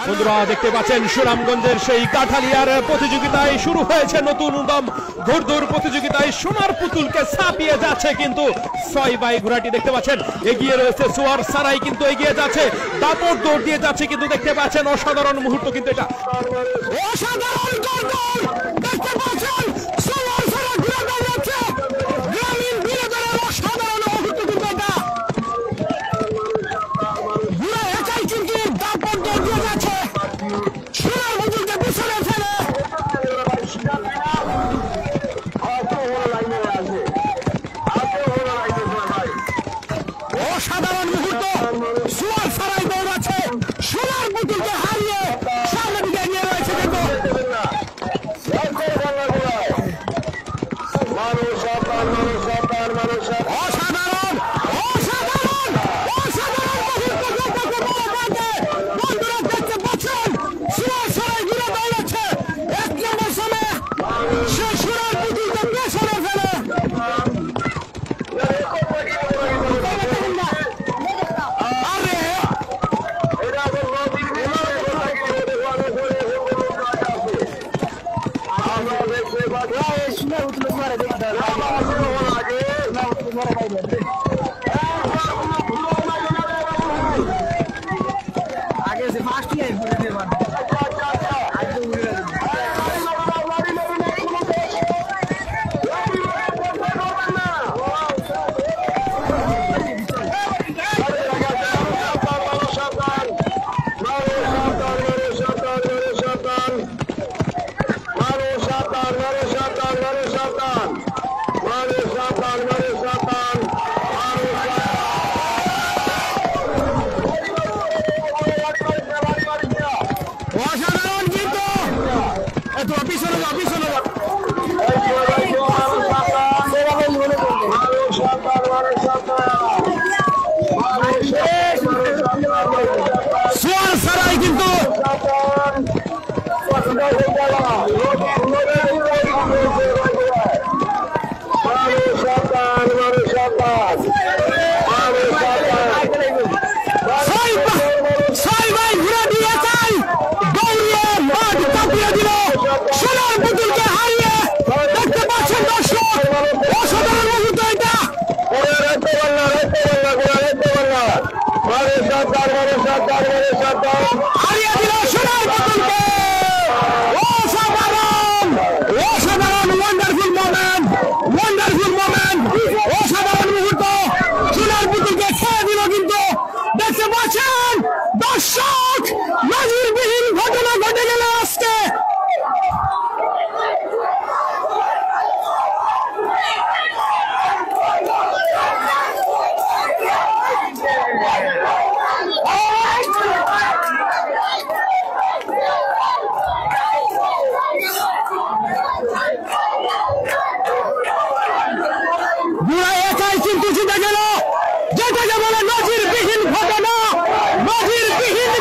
বন্ধুরা দেখতে পাচ্ছেন সুনামগঞ্জের সেই কাঠালিয়ার প্রতিযোগিতায় শুরু হয়েছে নতুন উদ্যম ঘোড়দৌড় প্রতিযোগিতায় সোনার পুতুলকে ছাপিয়ে যাচ্ছে কিন্তু 6 বাই ঘোড়াটি দেখতে পাচ্ছেন এগিয়ে রয়েছে সোয়ার সারাই কিন্তু এগিয়ে যাচ্ছে দাপট দৌড় দিয়ে যাচ্ছে কিন্তু দেখতে পাচ্ছেন অসাধারণ মুহূর্ত কিন্তু এটা অসাধারণ ঘোড়দৌড় দেখতে পাচ্ছেন সোয়ার সারা ঘুরে দাঁড়িয়েছে গ্রামীণ বিনোদনের অসাধারণ মুহূর্ত কিন্তু এটা ঘুরে একাই কিন্তু দাপট দৌড় দিয়ে যাচ্ছে সোনার পুতুলকে পিছনে ফেলে অসাধারণ মুহূর্ত সোয়ার সারাই দৌড়াচ্ছে সোনার পুতুলকে হারিয়ে সামনের দিকে এগিয়ে রয়েছে কিন্তু অসাধারণ অসাধারণ অসাধারণ বন্ধুরা দেখতে পাচ্ছেন সোয়ার সারাই ঘুরে দাঁড়াচ্ছে 1 নম্বর সময়ে সে সোনার পুতুলকে পেছনে ফেলে आगे से फास्ट ही है অসাধারণ কিন্তু এত পিছনে যাও সোয়ার সারাই কিন্তু সোনার পুতুলকে হারিয়ে দেখতে পাচ্ছেন দর্শক অসাধারণ মুহূর্ত এটা হারিয়ে দিল সোনার পুতুলকে অসাধারণ অসাধারণ ওয়ান্ডারফুল মোমেন্ট অসাধারণ মুহূর্ত সোনার পুতুলকে ছেড়ে দিল কিন্তু দেখতে পাচ্ছেন দর্শক নজিরবিহীন ঘটনা ঘটে গেল আজকে বুড়া একাই কিন্তু জিতে গেল যেটাকে বলে নজিরবিহীন ঘটনা নজিরবিহীন